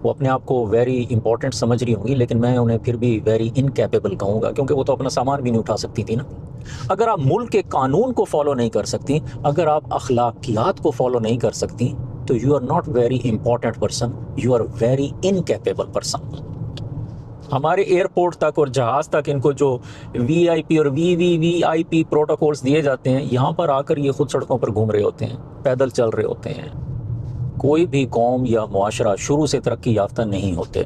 وہ اپنے آپ کو ویری امپورٹنٹ سمجھ رہی ہوں گی، لیکن میں انہیں پھر بھی ویری انکیپیبل کہوں گا، کیونکہ وہ تو اپنا سامان بھی نہیں اٹھا سکتی تھی نا۔ اگر آپ ملک کے قانون کو فالو نہیں کر سکتی، اگر آپ اخلاقیات کو فالو نہیں کر سکتی، تو you are not very important person, you are very incapable person. ہمارے ایئرپورٹ تک اور جہاز تک ان کو جو وی آئی پی اور وی آئی پی پروٹوکولز دیے جاتے ہیں، یہاں پر آ کر یہ خود سڑکوں پر گھوم رہے ہوتے ہیں، پیدل چل رہے ہوتے ہیں۔ کوئی بھی قوم یا معاشرہ شروع سے ترقی یافتہ نہیں ہوتے،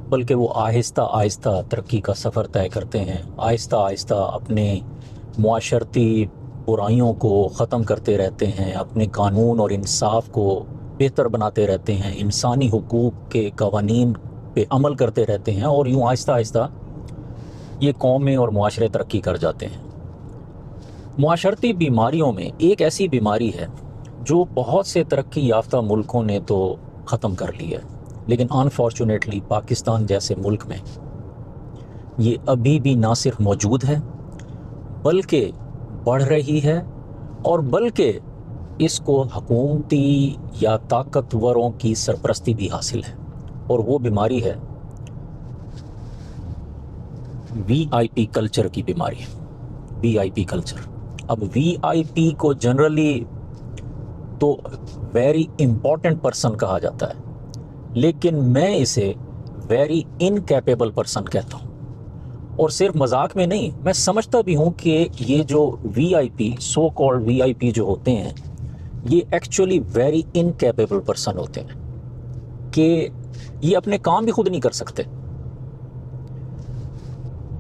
بلکہ وہ آہستہ آہستہ ترقی کا سفر طے کرتے ہیں، آہستہ آہستہ اپنے معاشرتی برائیوں کو ختم کرتے رہتے ہیں، اپنے قانون اور انصاف کو بہتر بناتے رہتے ہیں، انسانی حقوق کے قوانین پہ عمل کرتے رہتے ہیں، اور یوں آہستہ آہستہ یہ قومیں اور معاشرے ترقی کر جاتے ہیں۔ معاشرتی بیماریوں میں ایک ایسی بیماری ہے جو بہت سے ترقی یافتہ ملکوں نے تو ختم کر لی ہے، لیکن انفارچونیٹلی پاکستان جیسے ملک میں یہ ابھی بھی نہ صرف موجود ہے بلکہ بڑھ رہی ہے، اور بلکہ اس کو حکومتی یا طاقتوروں کی سرپرستی بھی حاصل ہے، اور وہ بیماری ہے وی آئی پی کلچر کی بیماری۔ وی آئی پی کلچر، اب وی آئی پی کو جنرلی تو ویری امپورٹنٹ پرسن کہا جاتا ہے، لیکن میں اسے ویری انکیپیبل پرسن کہتا ہوں، اور صرف مذاق میں نہیں، میں سمجھتا بھی ہوں کہ یہ جو وی آئی پی، سو کالڈ وی آئی پی جو ہوتے ہیں، یہ ایکچولی ویری انکیپیبل پرسن ہوتے ہیں، کہ یہ اپنے کام بھی خود نہیں کر سکتے،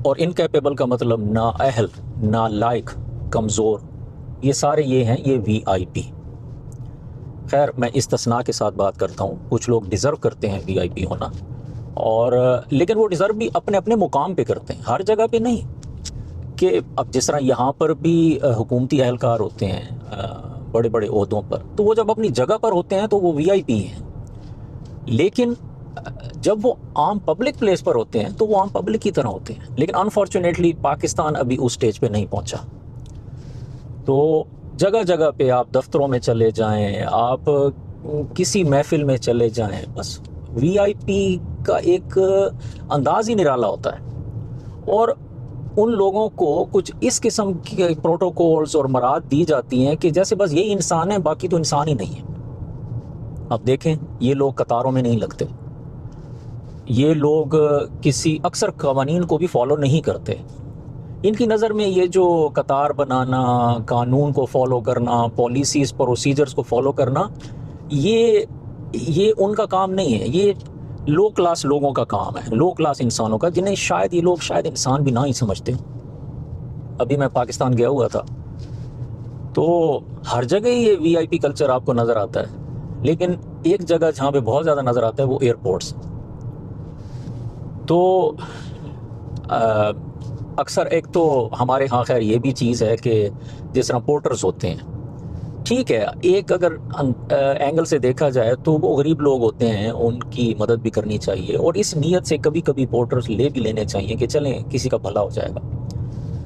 اور انکیپیبل کا مطلب نااہل، نالائق، کمزور، یہ سارے یہ ہیں، یہ وی آئی پی۔ خیر، میں استثناء کے ساتھ بات کرتا ہوں، کچھ لوگ ڈیزرو کرتے ہیں وی آئی پی ہونا، اور لیکن وہ ڈیزرو بھی اپنے اپنے مقام پہ کرتے ہیں، ہر جگہ پہ نہیں۔ کہ اب جس طرح یہاں پر بھی حکومتی اہلکار ہوتے ہیں بڑے بڑے عہدوں پر، تو وہ جب اپنی جگہ پر ہوتے ہیں تو وہ وی آئی پی ہیں، لیکن جب وہ عام پبلک پلیس پر ہوتے ہیں تو وہ عام پبلک کی طرح ہوتے ہیں۔ لیکن انفارچونیٹلی پاکستان ابھی اس سٹیج پہ نہیں پہنچا، تو جگہ جگہ پہ آپ دفتروں میں چلے جائیں، آپ کسی محفل میں چلے جائیں، بس وی آئی پی کا ایک انداز ہی نرالا ہوتا ہے، اور ان لوگوں کو کچھ اس قسم کے پروٹوکولز اور مراد دی جاتی ہیں کہ جیسے بس یہی انسان ہے، باقی تو انسان ہی نہیں ہے۔ اب دیکھیں، یہ لوگ قطاروں میں نہیں لگتے، یہ لوگ کسی اکثر قوانین کو بھی فالو نہیں کرتے۔ ان کی نظر میں یہ جو قطار بنانا، قانون کو فالو کرنا، پالیسیز پروسیجرز کو فالو کرنا، یہ ان کا کام نہیں ہے، یہ لو کلاس لوگوں کا کام ہے، لو کلاس انسانوں کا، جنہیں شاید یہ لوگ شاید انسان بھی نہ ہی سمجھتے۔ ابھی میں پاکستان گیا ہوا تھا، تو ہر جگہ یہ وی آئی پی کلچر آپ کو نظر آتا ہے، لیکن ایک جگہ جہاں پہ بہت زیادہ نظر آتا ہے وہ ایئرپورٹس۔ تو اکثر ایک تو ہمارے ہاں خیر یہ بھی چیز ہے کہ جس طرح پورٹرز ہوتے ہیں، ٹھیک ہے، ایک اگر اینگل سے دیکھا جائے تو وہ غریب لوگ ہوتے ہیں، ان کی مدد بھی کرنی چاہیے، اور اس نیت سے کبھی کبھی پورٹرز لے بھی لینے چاہیے کہ چلیں کسی کا بھلا ہو جائے گا۔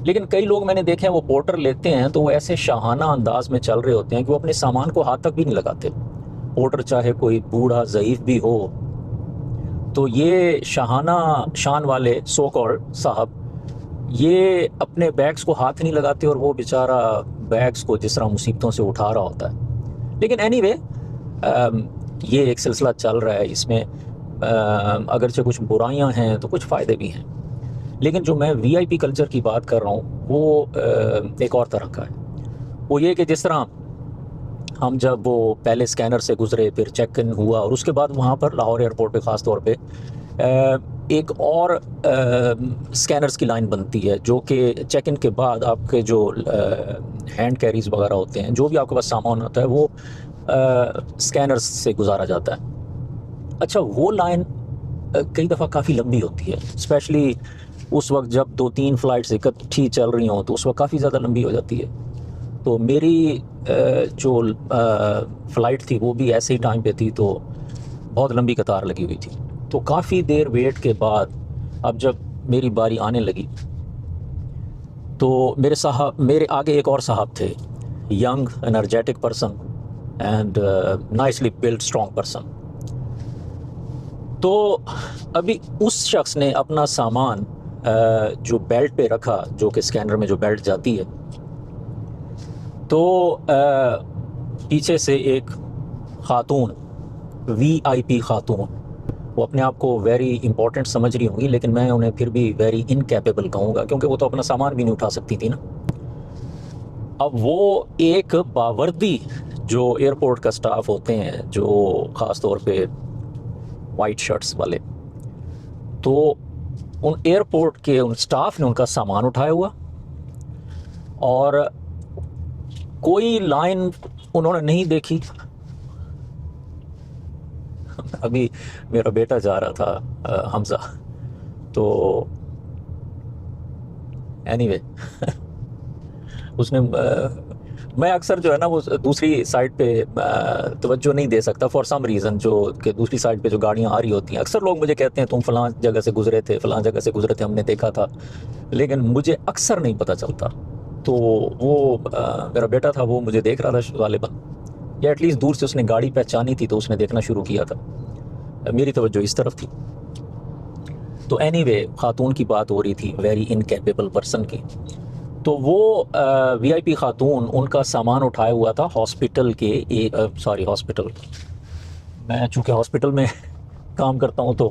لیکن کئی لوگ میں نے دیکھے ہیں وہ پورٹر لیتے ہیں تو وہ ایسے شاہانہ انداز میں چل رہے ہوتے ہیں کہ وہ اپنے سامان کو ہاتھ تک بھی نہیں لگاتے۔ پورٹر چاہے کوئی بوڑھا ضعیف بھی ہو، تو یہ شاہانہ شان والے سو کالڈ صاحب یہ اپنے بیگز کو ہاتھ نہیں لگاتے، اور وہ بیچارہ بیگز کو جس طرح مصیبتوں سے اٹھا رہا ہوتا ہے۔ لیکن اینی وے، یہ ایک سلسلہ چل رہا ہے، اس میں اگرچہ کچھ برائیاں ہیں تو کچھ فائدے بھی ہیں، لیکن جو میں وی آئی پی کلچر کی بات کر رہا ہوں وہ ایک اور طرح کا ہے۔ وہ یہ کہ جس طرح ہم جب وہ پہلے اسکینر سے گزرے، پھر چیک ان ہوا، اور اس کے بعد وہاں پر لاہور ایئرپورٹ پہ خاص طور پہ ایک اور اسکینرز کی لائن بنتی ہے، جو کہ چیک ان کے بعد آپ کے جو ہینڈ کیریز وغیرہ ہوتے ہیں، جو بھی آپ کے پاس سامان ہوتا ہے، وہ اسکینرز سے گزارا جاتا ہے۔ اچھا، وہ لائن کئی دفعہ کافی لمبی ہوتی ہے، اسپیشلی اس وقت جب 2-3 فلائٹس اکٹھی چل رہی ہوں تو اس وقت کافی زیادہ لمبی ہو جاتی ہے۔ تو میری جو فلائٹ تھی وہ بھی ایسے ہی ٹائم پہ تھی، تو بہت لمبی قطار لگی ہوئی تھی، تو کافی دیر ویٹ کے بعد اب جب میری باری آنے لگی تو میرے آگے ایک اور صاحب تھے، young energetic person and nicely built strong person. تو ابھی اس شخص نے اپنا سامان جو بیلٹ پہ رکھا، جو کہ اسکینر میں جو بیلٹ جاتی ہے، تو پیچھے سے ایک خاتون، وی آئی پی خاتون، وہ اپنے آپ کو ویری امپورٹنٹ سمجھ رہی ہوں گی، لیکن میں انہیں پھر بھی ویری انکیپیبل کہوں گا، کیونکہ وہ تو اپنا سامان بھی نہیں اٹھا سکتی تھی نا۔ اب وہ ایک باوردی جو ایئرپورٹ کا سٹاف ہوتے ہیں، جو خاص طور پہ وائٹ شرٹس والے، تو ان ایئرپورٹ کے ان سٹاف نے ان کا سامان اٹھایا ہوا، اور کوئی لائن انہوں نے نہیں دیکھی۔ ابھی میرا بیٹا جا رہا تھا حمزہ، تو اینی وے اس نے میں اکثر جو ہے نا وہ دوسری سائڈ پہ توجہ نہیں دے سکتا فار سم ریزن، جو کہ دوسری سائڈ پہ جو گاڑیاں آ رہی ہوتی ہیں، اکثر لوگ مجھے کہتے ہیں تم فلاں جگہ سے گزرے تھے، فلاں جگہ سے گزرے تھے، ہم نے دیکھا تھا، لیکن مجھے اکثر نہیں پتہ چلتا۔ تو وہ میرا بیٹا تھا، وہ مجھے دیکھ رہا تھا غالباً، یا ایٹ لیسٹ دور سے اس نے گاڑی پہچانی تھی، تو اس نے دیکھنا شروع کیا تھا، میری توجہ اس طرف تھی۔ تو اینی وے خاتون کی بات ہو رہی تھی، ویری انکیپیبل پرسن کی۔ تو وہ وی آئی پی خاتون ان کا سامان اٹھایا ہوا تھا ہاسپٹل کے، ہاسپٹل، میں چونکہ ہاسپٹل میں کام کرتا ہوں تو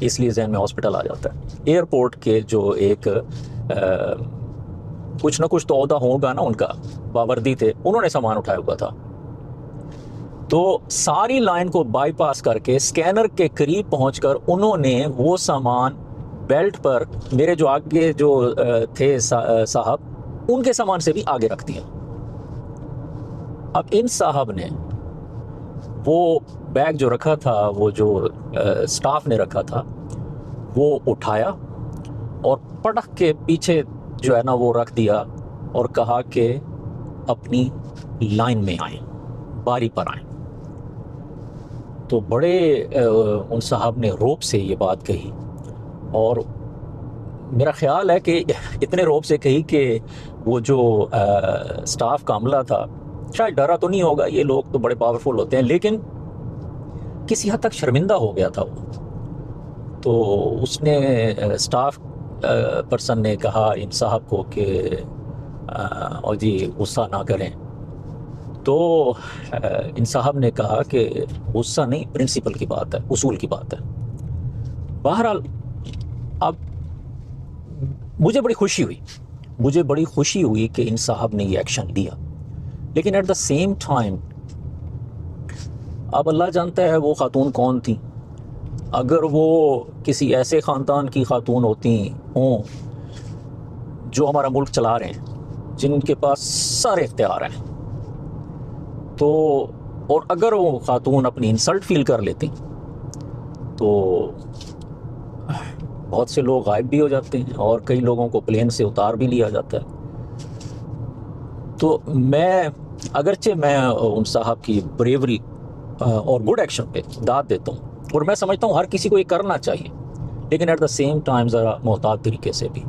اس لیے ذہن میں ہاسپٹل آ جاتا ہے۔ ایئرپورٹ کے جو ایک کچھ نہ کچھ تو عہدہ ہوگا نا ان کا، باوردی تھے، انہوں نے سامان اٹھایا ہوا تھا۔ تو ساری لائن کو بائی پاس کر کے اسکینر کے قریب پہنچ کر انہوں نے وہ سامان بیلٹ پر، میرے جو آگے جو تھے صاحب، ان کے سامان سے بھی آگے رکھ دیا۔ اب ان صاحب نے وہ بیگ جو رکھا تھا، وہ جو سٹاف نے رکھا تھا، وہ اٹھایا اور پٹک کے پیچھے جو ہے نا وہ رکھ دیا، اور کہا کہ اپنی لائن میں آئیں، باری پر آئیں۔ تو بڑے ان صاحب نے روب سے یہ بات کہی، اور میرا خیال ہے کہ اتنے روب سے کہی کہ وہ جو سٹاف کا عملہ تھا، شاید ڈرا تو نہیں ہوگا، یہ لوگ تو بڑے پاورفل ہوتے ہیں، لیکن کسی حد تک شرمندہ ہو گیا تھا وہ۔ تو اس نے سٹاف پرسن نے کہا ان صاحب کو کہ اور جی غصہ نہ کریں۔ تو ان صاحب نے کہا کہ غصہ نہیں، پرنسپل کی بات ہے، اصول کی بات ہے۔ بہرحال اب مجھے بڑی خوشی ہوئی کہ ان صاحب نے یہ ایکشن لیا، لیکن ایٹ دا سیم ٹائم اب اللہ جانتا ہے وہ خاتون کون تھی۔ اگر وہ کسی ایسے خاندان کی خاتون ہوتی ہوں جو ہمارا ملک چلا رہے ہیں، جن کے پاس سارے اختیار ہیں، تو اور اگر وہ خاتون اپنی انسلٹ فیل کر لیتی تو بہت سے لوگ غائب بھی ہو جاتے ہیں، اور کئی لوگوں کو پلین سے اتار بھی لیا جاتا ہے۔ تو میں اگرچہ میں ان صاحب کی بریوری اور گڈ ایکشن پہ داد دیتا ہوں، اور میں سمجھتا ہوں ہر کسی کو یہ کرنا چاہیے، لیکن ایٹ دا سیم ٹائم ذرا محتاط طریقے سے بھی۔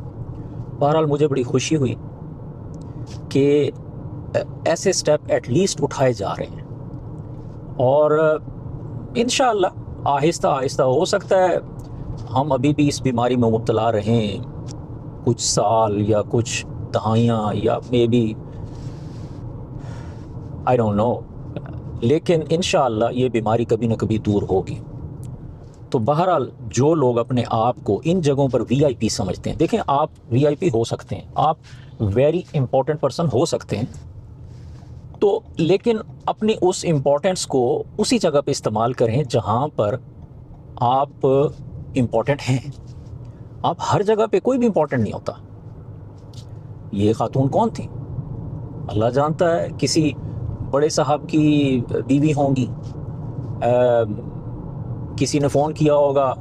بہرحال مجھے بڑی خوشی ہوئی کہ ایسے سٹیپ ایٹ لیسٹ اٹھائے جا رہے ہیں، اور انشاءاللہ آہستہ آہستہ ہو سکتا ہے ہم ابھی بھی اس بیماری میں مبتلا رہیں کچھ سال یا کچھ دہائیاں، یا may be I don't know, لیکن انشاءاللہ یہ بیماری کبھی نہ کبھی دور ہوگی۔ تو بہرحال جو لوگ اپنے آپ کو ان جگہوں پر وی آئی پی سمجھتے ہیں، دیکھیں آپ وی آئی پی ہو سکتے ہیں، آپ ویری امپورٹنٹ پرسن ہو سکتے ہیں، تو لیکن اپنی اس امپورٹنس کو اسی جگہ پہ استعمال کریں جہاں پر آپ امپورٹنٹ ہیں۔ آپ ہر جگہ پہ کوئی بھی امپورٹنٹ نہیں ہوتا۔ یہ خاتون کون تھی اللہ جانتا ہے، کسی بڑے صاحب کی بیوی ہوں گی، کسی نے فون کیا ہوگا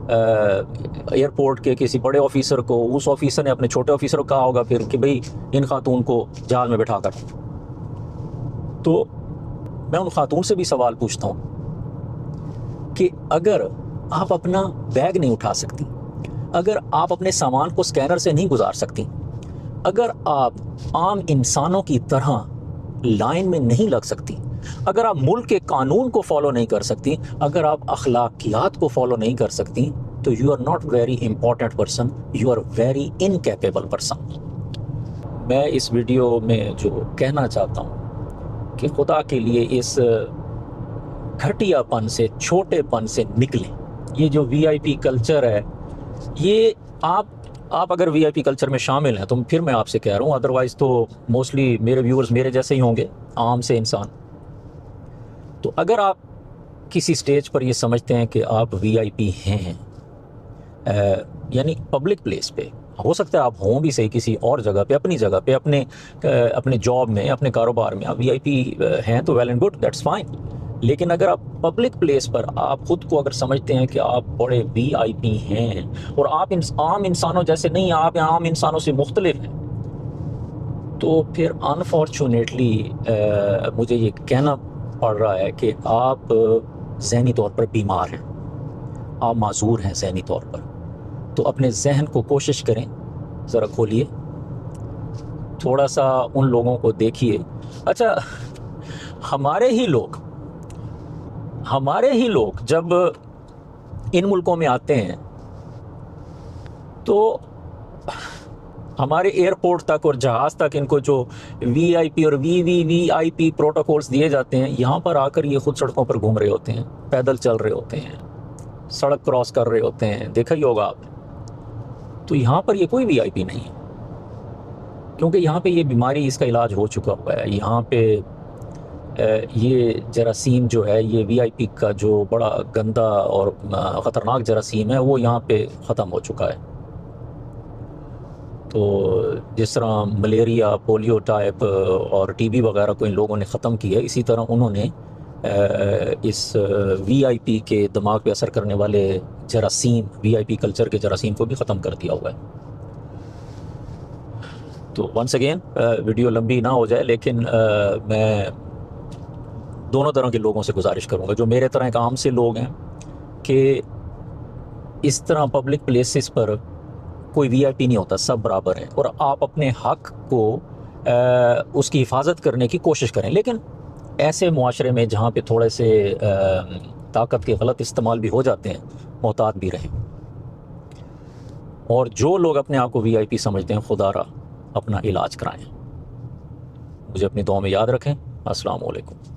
ایئرپورٹ کے کسی بڑے آفیسر کو، اس آفیسر نے اپنے چھوٹے آفیسر کو کہا ہوگا پھر کہ بھئی ان خاتون کو جہاز میں بٹھا کر۔ تو میں ان خاتون سے بھی سوال پوچھتا ہوں کہ اگر آپ اپنا بیگ نہیں اٹھا سکتی، اگر آپ اپنے سامان کو سکینر سے نہیں گزار سکتی، اگر آپ عام انسانوں کی طرح لائن میں نہیں لگ سکتی، اگر آپ ملک کے قانون کو فالو نہیں کر سکتی، اگر آپ اخلاقیات کو فالو نہیں کر سکتی، تو you are not very important person, you are very incapable person. میں اس ویڈیو میں جو کہنا چاہتا ہوں کہ خدا کے لیے اس گھٹیا پن سے، چھوٹے پن سے نکلیں۔ یہ جو وی آئی پی کلچر ہے، یہ آپ اگر وی آئی پی کلچر میں شامل ہیں تو پھر میں آپ سے کہہ رہا ہوں، ادروائز تو موسٹلی میرے ویورز میرے جیسے ہی ہوں گے، عام سے انسان۔ تو اگر آپ کسی سٹیج پر یہ سمجھتے ہیں کہ آپ وی آئی پی ہیں، یعنی پبلک پلیس پہ، ہو سکتا ہے آپ ہوں بھی صحیح کسی اور جگہ پہ، اپنی جگہ پہ، اپنے جاب میں، اپنے کاروبار میں آپ وی آئی پی ہیں تو well and good, that's fine. لیکن اگر آپ پبلک پلیس پر آپ خود کو اگر سمجھتے ہیں کہ آپ بڑے وی آئی پی ہیں اور آپ عام انسانوں جیسے نہیں، آپ عام انسانوں سے مختلف ہیں، تو پھر انفارچونیٹلی مجھے یہ کہنا پڑ رہا ہے کہ آپ ذہنی طور پر بیمار ہیں، آپ معذور ہیں ذہنی طور پر۔ تو اپنے ذہن کو کوشش کریں، ذرا کھولیے، تھوڑا سا ان لوگوں کو دیکھیے۔ اچھا، ہمارے ہی لوگ جب ان ملکوں میں آتے ہیں تو ہمارے ایئرپورٹ تک اور جہاز تک ان کو جو وی آئی پی اور وی آئی پی پروٹوکولز دیے جاتے ہیں، یہاں پر آ کر یہ خود سڑکوں پر گھوم رہے ہوتے ہیں، پیدل چل رہے ہوتے ہیں، سڑک کراس کر رہے ہوتے ہیں، دیکھا ہی ہوگا آپ نے۔ تو یہاں پر یہ کوئی وی آئی پی نہیں ہے، کیونکہ یہاں پہ یہ بیماری، اس کا علاج ہو چکا ہوا ہے۔ یہاں پہ یہ جراثیم جو ہے، یہ وی آئی پی کا جو بڑا گندا اور خطرناک جراثیم ہے، وہ یہاں پہ ختم ہو چکا ہے۔ تو جس طرح ملیریا، پولیو ٹائپ اور ٹی بی وغیرہ کو ان لوگوں نے ختم کیا ہے، اسی طرح انہوں نے اس وی آئی پی کے دماغ پہ اثر کرنے والے جراثیم، وی آئی پی کلچر کے جراثیم کو بھی ختم کر دیا ہوا ہے۔ تو ونس اگین، ویڈیو لمبی نہ ہو جائے، لیکن میں دونوں طرح کے لوگوں سے گزارش کروں گا، جو میرے طرح ایک عام سے لوگ ہیں کہ اس طرح پبلک پلیسز پر کوئی وی آئی پی نہیں ہوتا، سب برابر ہیں، اور آپ اپنے حق کو اس کی حفاظت کرنے کی کوشش کریں، لیکن ایسے معاشرے میں جہاں پہ تھوڑے سے طاقت کے غلط استعمال بھی ہو جاتے ہیں، محتاط بھی رہیں۔ اور جو لوگ اپنے آپ کو وی آئی پی سمجھتے ہیں، خدا را اپنا علاج کرائیں۔ مجھے اپنی دعا میں یاد رکھیں۔ السلام علیکم۔